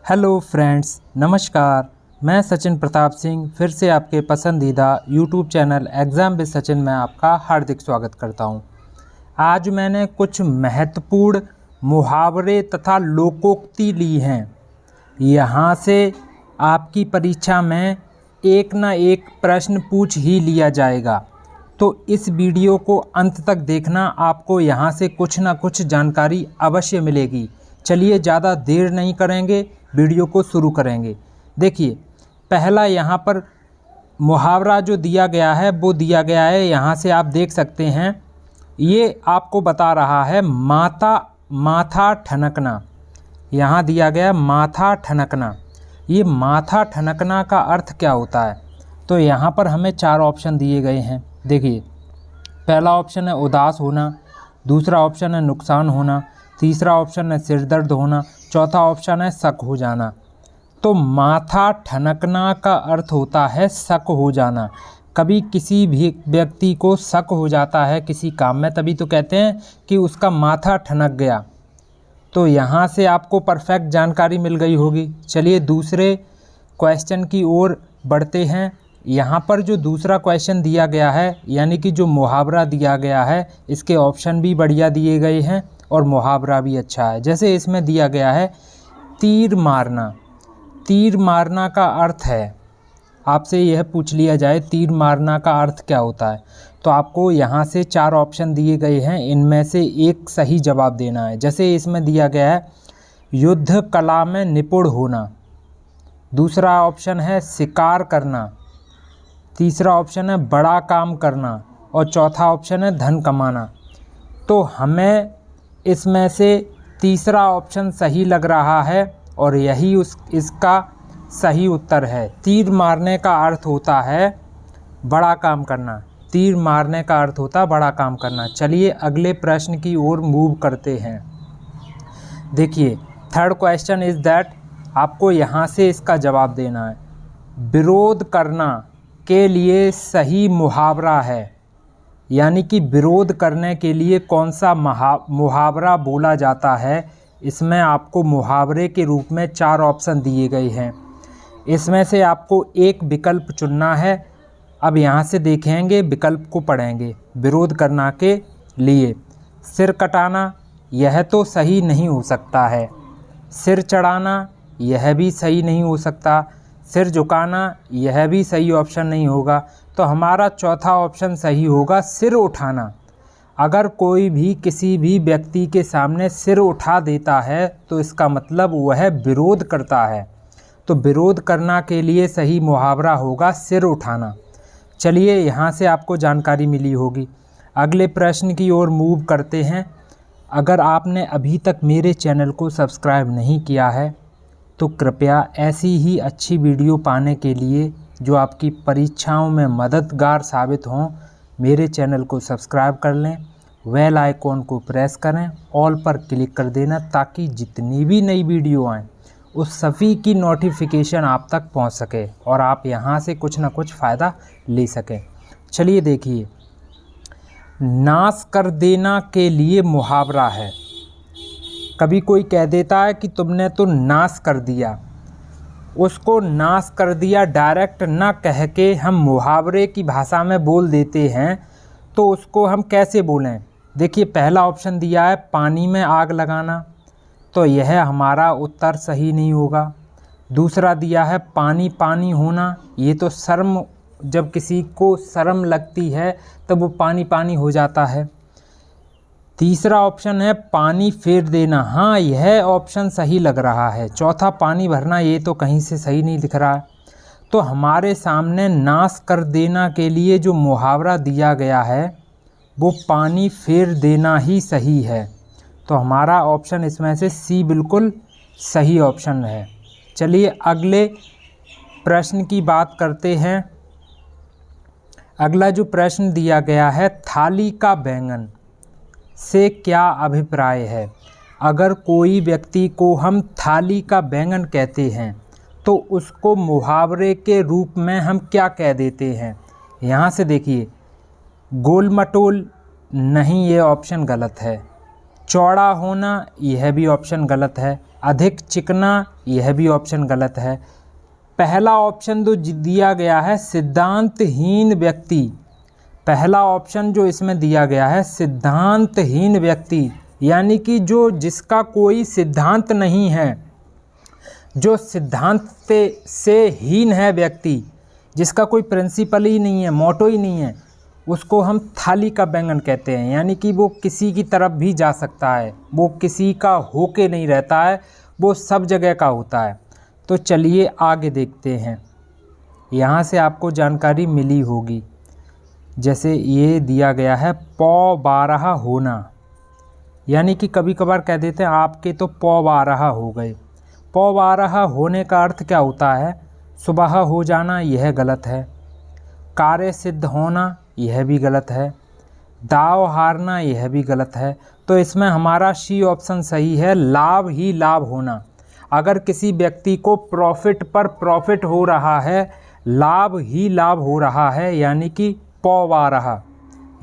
Hello friends, नमस्कार। मैं सचिन प्रताप सिंह फिर से आपके पसंदीदा YouTube channel exam with Sachin में आपका हार्दिक स्वागत करता हूं। आज मैंने कुछ महत्वपूर्ण मुहावरे तथा लोकोक्ति ली हैं। यहां से आपकी परीक्षा में एक न एक प्रश्न पूछ ही लिया जाएगा, तो इस वीडियो को अंत तक देखना। आपको यहां से कुछ न कुछ जानकारी अवश्य मिलेगी। चलिए ज़्यादा देर नहीं करेंगे, वीडियो को शुरू करेंगे। देखिए, पहला यहाँ पर मुहावरा जो दिया गया है वो दिया गया है, यहाँ से आप देख सकते हैं। ये आपको बता रहा है माथा ठनकना। यहाँ दिया गया माथा ठनकना। ये माथा ठनकना का अर्थ क्या होता है? तो यहाँ पर हमें 4 ऑप्शन दिए गए हैं। देखिए, पहला ऑप्शन है उदास होना, दूसरा ऑप्शन है नुकसान होना, तीसरा ऑप्शन है सिर दर्द होना, चौथा ऑप्शन है शक हो जाना। तो माथा ठनकना का अर्थ होता है शक हो जाना। कभी किसी भी व्यक्ति को शक हो जाता है किसी काम में, तभी तो कहते हैं कि उसका माथा ठनक गया। तो यहाँ से आपको परफेक्ट जानकारी मिल गई होगी। चलिए दूसरे क्वेश्चन की ओर बढ़ते हैं। यहाँ पर जो दूसरा क्वेश्चन दिया गया है, यानी कि जो मुहावरा दिया गया है, इसके ऑप्शन भी बढ़िया दिए गए हैं और मुहावरा भी अच्छा है। जैसे इसमें दिया गया है तीर मारना। तीर मारना का अर्थ है, आपसे यह पूछ लिया जाए तीर मारना का अर्थ क्या होता है, तो आपको यहाँ से 4 ऑप्शन दिए गए हैं, इनमें से एक सही जवाब देना है। जैसे इसमें दिया गया है युद्ध कला में निपुण होना, दूसरा ऑप्शन है शिकार करना, तीसरा ऑप्शन है बड़ा काम करना और चौथा ऑप्शन है धन कमाना। तो हमें इसमें से तीसरा ऑप्शन सही लग रहा है और यही इसका सही उत्तर है। तीर मारने का अर्थ होता है बड़ा काम करना। तीर मारने का अर्थ होता है बड़ा काम करना। चलिए अगले प्रश्न की ओर मूव करते हैं। देखिए, थर्ड क्वेश्चन इज़ दैट, आपको यहाँ से इसका जवाब देना है। विरोध करना के लिए सही मुहावरा है, यानी कि विरोध करने के लिए कौन सा मुहावरा बोला जाता है। इसमें आपको मुहावरे के रूप में 4 ऑप्शन दिए गए हैं। इसमें से आपको एक विकल्प चुनना है। अब यहाँ से देखेंगे, विकल्प को पढ़ेंगे। विरोध करना के लिए सिर कटाना, यह तो सही नहीं हो सकता है। सिर चढ़ाना, यह भी सही नहीं हो सकता। सिर झुकाना, यह भी सही ऑप्शन नहीं होगा। तो हमारा चौथा ऑप्शन सही होगा, सिर उठाना। अगर कोई भी किसी भी व्यक्ति के सामने सिर उठा देता है तो इसका मतलब वह विरोध करता है। तो विरोध करना के लिए सही मुहावरा होगा सिर उठाना। चलिए यहाँ से आपको जानकारी मिली होगी। अगले प्रश्न की ओर मूव करते हैं। अगर आपने अभी तक मेरे चैनल को सब्सक्राइब नहीं किया है तो कृपया ऐसी ही अच्छी वीडियो पाने के लिए जो आपकी परीक्षाओं में मददगार साबित हों, मेरे चैनल को सब्सक्राइब कर लें, बेल आइकॉन को प्रेस करें, ऑल पर क्लिक कर देना, ताकि जितनी भी नई वीडियो आएँ उस सभी की नोटिफिकेशन आप तक पहुंच सके और आप यहां से कुछ ना कुछ फ़ायदा ले सकें। चलिए देखिए, नाश कर देना के लिए मुहावरा है। कभी कोई कह देता है कि तुमने तो नाश कर दिया। उसको नाश कर दिया डायरेक्ट ना कह के हम मुहावरे की भाषा में बोल देते हैं, तो उसको हम कैसे बोलें? देखिए, पहला ऑप्शन दिया है पानी में आग लगाना, तो यह हमारा उत्तर सही नहीं होगा। दूसरा दिया है पानी पानी होना, ये तो शर्म, जब किसी को शर्म लगती है तब वो पानी पानी हो जाता है। तीसरा ऑप्शन है पानी फेर देना, हाँ यह ऑप्शन सही लग रहा है। चौथा पानी भरना, ये तो कहीं से सही नहीं दिख रहा। तो हमारे सामने नाश कर देना के लिए जो मुहावरा दिया गया है वो पानी फेर देना ही सही है। तो हमारा ऑप्शन इसमें से सी बिल्कुल सही ऑप्शन है। चलिए अगले प्रश्न की बात करते हैं। अगला जो प्रश्न दिया गया है, थाली का बैंगन से क्या अभिप्राय है? अगर कोई व्यक्ति को हम थाली का बैंगन कहते हैं तो उसको मुहावरे के रूप में हम क्या कह देते हैं? यहाँ से देखिए, गोल मटोल, नहीं, ये ऑप्शन गलत है। चौड़ा होना, यह भी ऑप्शन गलत है। अधिक चिकना, यह भी ऑप्शन गलत है। पहला ऑप्शन जो दिया गया है सिद्धांतहीन व्यक्ति, पहला ऑप्शन जो इसमें दिया गया है सिद्धांतहीन व्यक्ति, यानी कि जिसका कोई सिद्धांत नहीं है, जो सिद्धांत से हीन है व्यक्ति, जिसका कोई प्रिंसिपल ही नहीं है, मोटो ही नहीं है, उसको हम थाली का बैंगन कहते हैं। यानी कि वो किसी की तरफ भी जा सकता है, वो किसी का होके नहीं रहता है, वो सब जगह का होता है। तो चलिए आगे देखते हैं, यहाँ से आपको जानकारी मिली होगी। जैसे ये दिया गया है पौ बारहा होना, यानी कि कभी कभार कह देते हैं आपके तो पौ बारहा हो गए। पौ बारहा होने का अर्थ क्या होता है? सुबह हो जाना, यह गलत है। कार्य सिद्ध होना, यह भी गलत है। दाव हारना, यह भी गलत है। तो इसमें हमारा सी ऑप्शन सही है, लाभ ही लाभ होना। अगर किसी व्यक्ति को प्रॉफिट पर प्रॉफिट हो रहा है, लाभ ही लाभ हो रहा है, यानी कि पौ बारहा।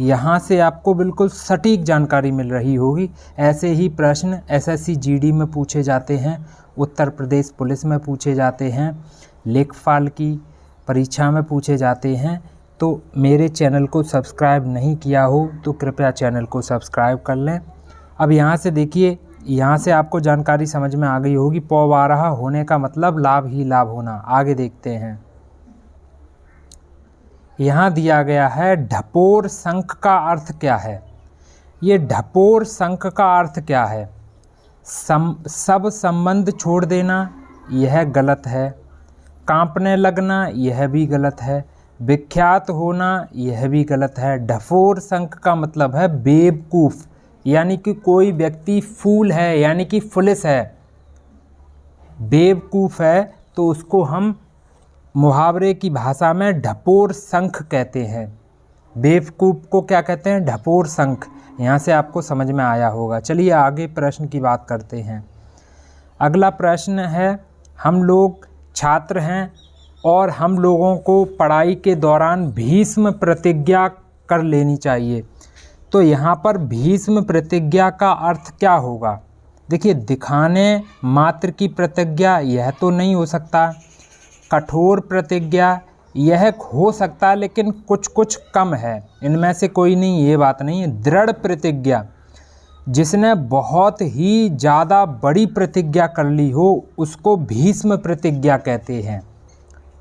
यहाँ से आपको बिल्कुल सटीक जानकारी मिल रही होगी। ऐसे ही प्रश्न एसएससी जीडी में पूछे जाते हैं, उत्तर प्रदेश पुलिस में पूछे जाते हैं, लेखपाल की परीक्षा में पूछे जाते हैं। तो मेरे चैनल को सब्सक्राइब नहीं किया हो तो कृपया चैनल को सब्सक्राइब कर लें। अब यहाँ से देखिए, यहाँ से आपको जानकारी समझ में आ गई होगी। पौ बारहा होने का मतलब लाभ ही लाभ होना। आगे देखते हैं, यहाँ दिया गया है ढपोर शंख का अर्थ क्या है। ये ढपोर शंख का अर्थ क्या है? सब संबंध छोड़ देना, यह गलत है। कांपने लगना, यह भी गलत है। विख्यात होना, यह भी गलत है। ढपोर शंख का मतलब है बेवकूफ़, यानी कि कोई व्यक्ति फूल है, यानी कि फुलिस है, बेवकूफ़ है, तो उसको हम मुहावरे की भाषा में ढपोर शंख कहते हैं। बेवकूफ़ को क्या कहते हैं? ढपोर शंख। यहाँ से आपको समझ में आया होगा। चलिए आगे प्रश्न की बात करते हैं। अगला प्रश्न है, हम लोग छात्र हैं और हम लोगों को पढ़ाई के दौरान भीष्म प्रतिज्ञा कर लेनी चाहिए। तो यहाँ पर भीष्म प्रतिज्ञा का अर्थ क्या होगा? देखिए, दिखाने मात्र की प्रतिज्ञा, यह तो नहीं हो सकता। कठोर प्रतिज्ञा, यह हो सकता है लेकिन कुछ कुछ कम है, इनमें से कोई नहीं, ये बात नहीं है। दृढ़ प्रतिज्ञा, जिसने बहुत ही ज़्यादा बड़ी प्रतिज्ञा कर ली हो, उसको भीष्म प्रतिज्ञा कहते हैं।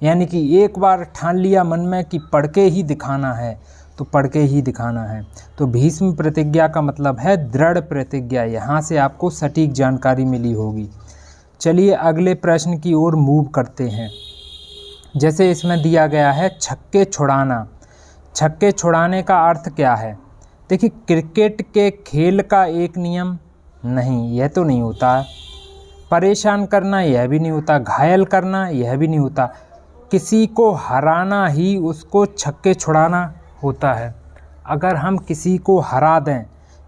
यानी कि एक बार ठान लिया मन में कि पढ़ के ही दिखाना है, तो पढ़ के ही दिखाना है। तो भीष्म प्रतिज्ञा का मतलब है दृढ़ प्रतिज्ञा। यहाँ से आपको सटीक जानकारी मिली होगी। चलिए अगले प्रश्न की ओर मूव करते हैं। जैसे इसमें दिया गया है छक्के छुड़ाना। छक्के छुड़ाने का अर्थ क्या है? देखिए, क्रिकेट के खेल का एक नियम नहीं, यह तो नहीं होता। परेशान करना, यह भी नहीं होता। घायल करना, यह भी नहीं होता। किसी को हराना ही उसको छक्के छुड़ाना होता है। अगर हम किसी को हरा दें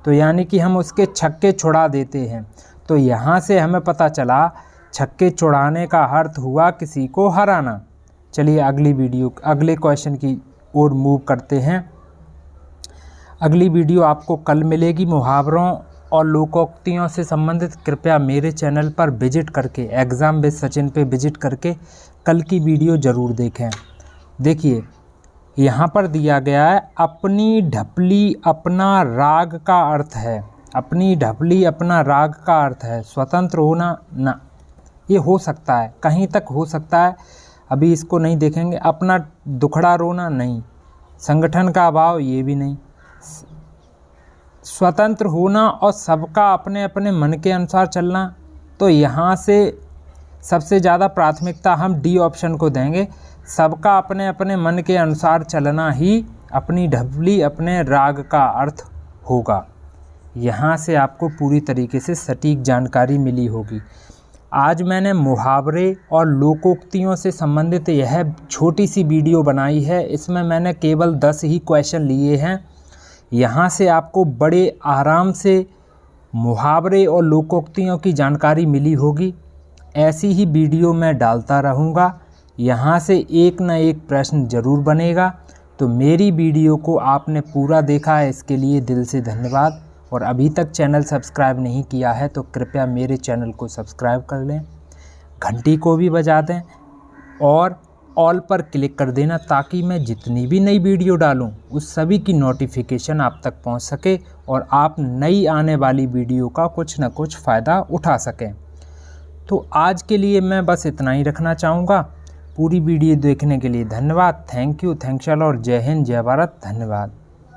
तो यानी कि हम उसके छक्के छुड़ा देते हैं। तो यहाँ से हमें पता चला छक्के छुड़ाने का अर्थ हुआ किसी को हराना। चलिए अगले क्वेश्चन की ओर मूव करते हैं। अगली वीडियो आपको कल मिलेगी। मुहावरों और लोकोक्तियों से संबंधित कृपया मेरे चैनल पर विजिट करके, एग्ज़ाम विद सचिन पे विजिट करके कल की वीडियो ज़रूर देखें। देखिए, यहाँ पर दिया गया है अपनी ढपली अपना राग का अर्थ है। अपनी ढपली अपना राग का अर्थ है स्वतंत्र होना ना, ये हो सकता है, कहीं तक हो सकता है, अभी इसको नहीं देखेंगे। अपना दुखड़ा रोना नहीं। संगठन का अभाव, ये भी नहीं। स्वतंत्र होना और सबका अपने अपने मन के अनुसार चलना, तो यहाँ से सबसे ज़्यादा प्राथमिकता हम डी ऑप्शन को देंगे। सबका अपने अपने मन के अनुसार चलना ही अपनी ढपली अपने राग का अर्थ होगा। यहाँ से आपको पूरी तरीके से सटीक जानकारी मिली होगी। आज मैंने मुहावरे और लोकोक्तियों से संबंधित यह छोटी सी वीडियो बनाई है। इसमें मैंने केवल 10 ही क्वेश्चन लिए हैं। यहाँ से आपको बड़े आराम से मुहावरे और लोकोक्तियों की जानकारी मिली होगी। ऐसी ही वीडियो मैं डालता रहूँगा। यहाँ से एक न एक प्रश्न ज़रूर बनेगा। तो मेरी वीडियो को आपने पूरा देखा है, इसके लिए दिल से धन्यवाद और अभी तक चैनल सब्सक्राइब नहीं किया है तो कृपया मेरे चैनल को सब्सक्राइब कर लें, घंटी को भी बजा दें और ऑल पर क्लिक कर देना, ताकि मैं जितनी भी नई वीडियो डालूं उस सभी की नोटिफिकेशन आप तक पहुंच सके और आप नई आने वाली वीडियो का कुछ न कुछ फ़ायदा उठा सकें। तो आज के लिए मैं बस इतना ही रखना चाहूँगा। पूरी वीडियो देखने के लिए धन्यवाद। Thank you, thanks a lot. जय हिंद, जय भारत, धन्यवाद।